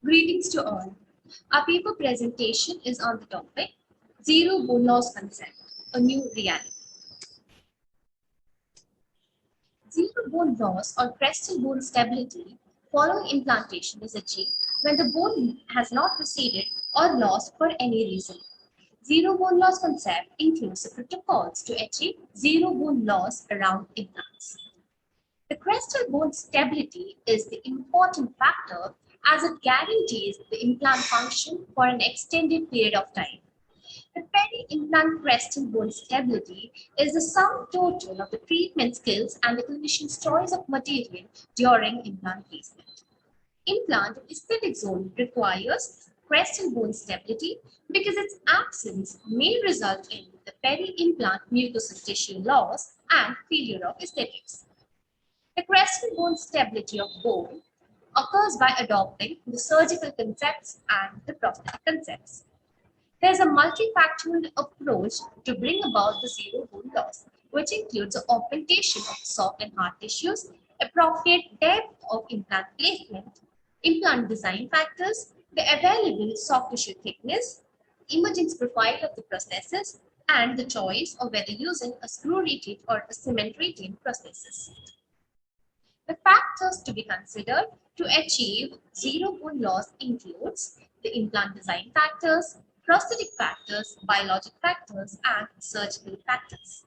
Greetings to all. Our paper presentation is on the topic Zero Bone Loss Concept, a New Reality. Zero bone loss or crestal bone stability following implantation is achieved when the bone has not receded or lost for any reason. Zero bone loss concept includes the protocols to achieve zero bone loss around implants. The crestal bone stability is the important factor as it guarantees the implant function for an extended period of time. The peri-implant crestal bone stability is the sum total of the treatment skills and the clinician's choice of material during implant placement. Implant aesthetic zone requires crestal bone stability because its absence may result in the peri-implant mucosal tissue loss and failure of aesthetics. The crestal bone stability of bone occurs by adopting the surgical concepts and the prosthetic concepts. There is a multifactorial approach to bring about the zero bone loss, which includes the augmentation of soft and hard tissues, appropriate depth of implant placement, implant design factors, the available soft tissue thickness, emergence profile of the prosthesis, and the choice of whether using a screw-retained or a cement-retained prosthesis. The factors to be considered to achieve zero bone loss includes the implant design factors, prosthetic factors, biologic factors, and surgical factors.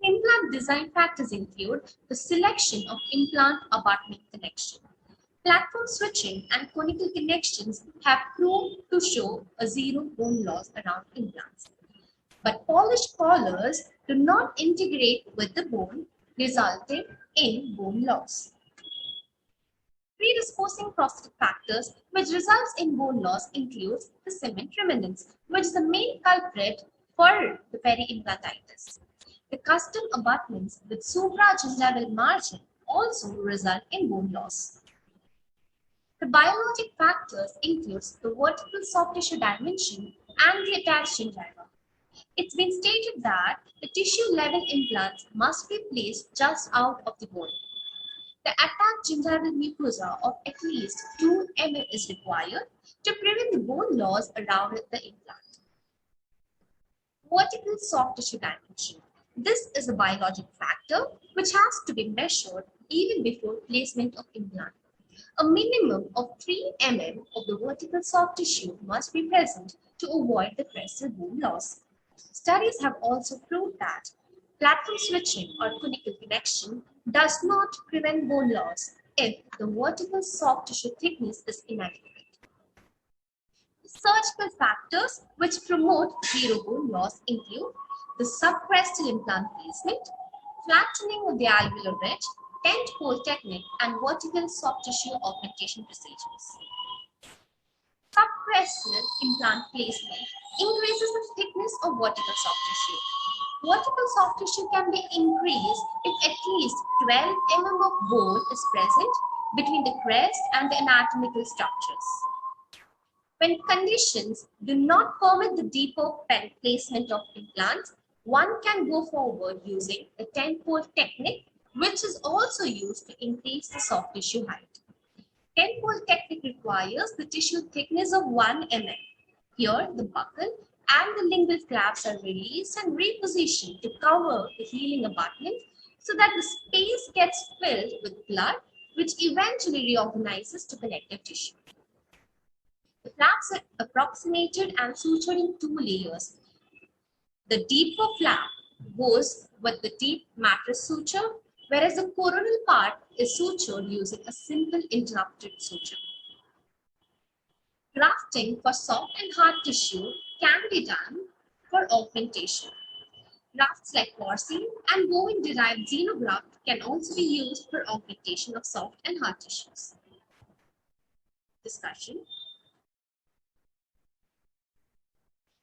Implant design factors include the selection of implant abutment connection. Platform switching and conical connections have proved to show a zero bone loss around implants. But polished collars do not integrate with the bone, resulting in bone loss. Predisposing prosthetic factors which results in bone loss includes the cement remnants, which is the main culprit for the peri-implantitis. The custom abutments with supragingival margin also result in bone loss. The biologic factors includes the vertical soft tissue dimension and the attached gingiva. It's been stated that the tissue-level implants must be placed just out of the bone. The attached gingival mucosa of at least 2 mm is required to prevent the bone loss around the implant. Vertical soft tissue dimension. This is a biologic factor which has to be measured even before placement of implant. A minimum of 3 mm of the vertical soft tissue must be present to avoid the crestal bone loss. Studies have also proved that platform switching or conical connection does not prevent bone loss if the vertical soft tissue thickness is inadequate. Surgical factors which promote zero bone loss include the subcrestal implant placement, flattening of the alveolar ridge, tent pole technique, and vertical soft tissue augmentation procedures. Subcrestal implant placement increases the thickness of vertical soft tissue. Vertical soft tissue can be increased if at least 12 mm of bone is present between the crest and the anatomical structures. When conditions do not permit the deeper placement of implants, one can go forward using the tent pole technique, which is also used to increase the soft tissue height. Tent pole technique requires the tissue thickness of 1 mm. Here, the buccal and the lingual flaps are released and repositioned to cover the healing abutment so that the space gets filled with blood, which eventually reorganizes to connective tissue. The flaps are approximated and sutured in 2 layers. The deeper flap goes with the deep mattress suture, whereas the coronal part is sutured using a simple interrupted suture. Grafting for soft and hard tissue can be done for augmentation. Grafts like porcine and bovine-derived xenograft can also be used for augmentation of soft and hard tissues. Discussion.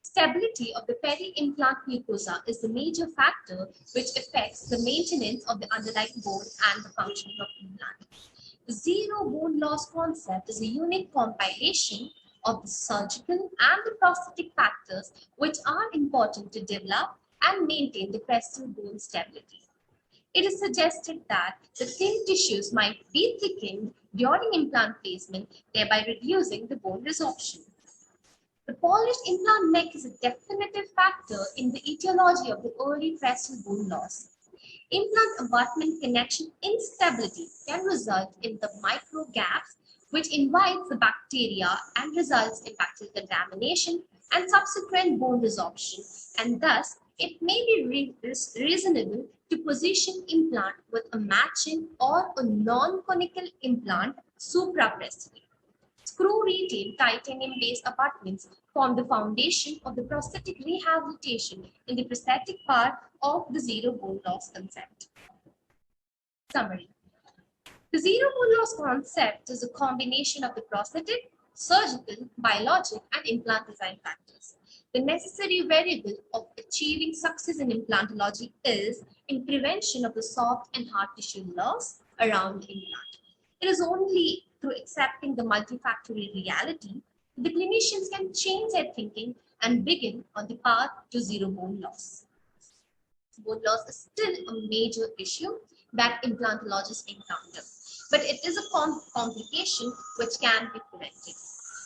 Stability of the peri-implant mucosa is the major factor which affects the maintenance of the underlying bone and the functioning of the implant. The zero bone loss concept is a unique compilation of the surgical and the prosthetic factors which are important to develop and maintain the crestal bone stability. It is suggested that the thin tissues might be thickened during implant placement, thereby reducing the bone resorption. The polished implant neck is a definitive factor in the etiology of the early crestal bone loss. Implant abutment connection instability can result in the micro gaps, which invites the bacteria and results in bacterial contamination and subsequent bone resorption, and thus it may be reasonable to position implant with a matching or a non-conical implant supraprestally. Screw-retained titanium-based abutments form the foundation of the prosthetic rehabilitation in the prosthetic part of the zero bone loss concept. Summary. The zero bone loss concept is a combination of the prosthetic, surgical, biologic, and implant design factors. The necessary variable of achieving success in implantology is in prevention of the soft and hard tissue loss around the implant. It is only through accepting the multifactorial reality the clinicians can change their thinking and begin on the path to zero bone loss. Bone loss is still a major issue that implantologists encounter, but it is a complication which can be prevented.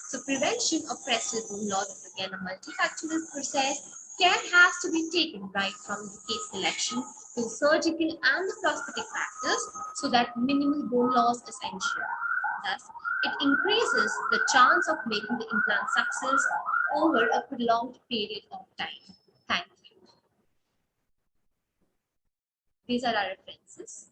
So prevention of crestal bone loss is again a multifactorial process. Care has to be taken right from the case selection to the surgical and the prosthetic factors so that minimal bone loss is ensured. Thus, it increases the chance of making the implant success over a prolonged period of time. Thank you. These are our references.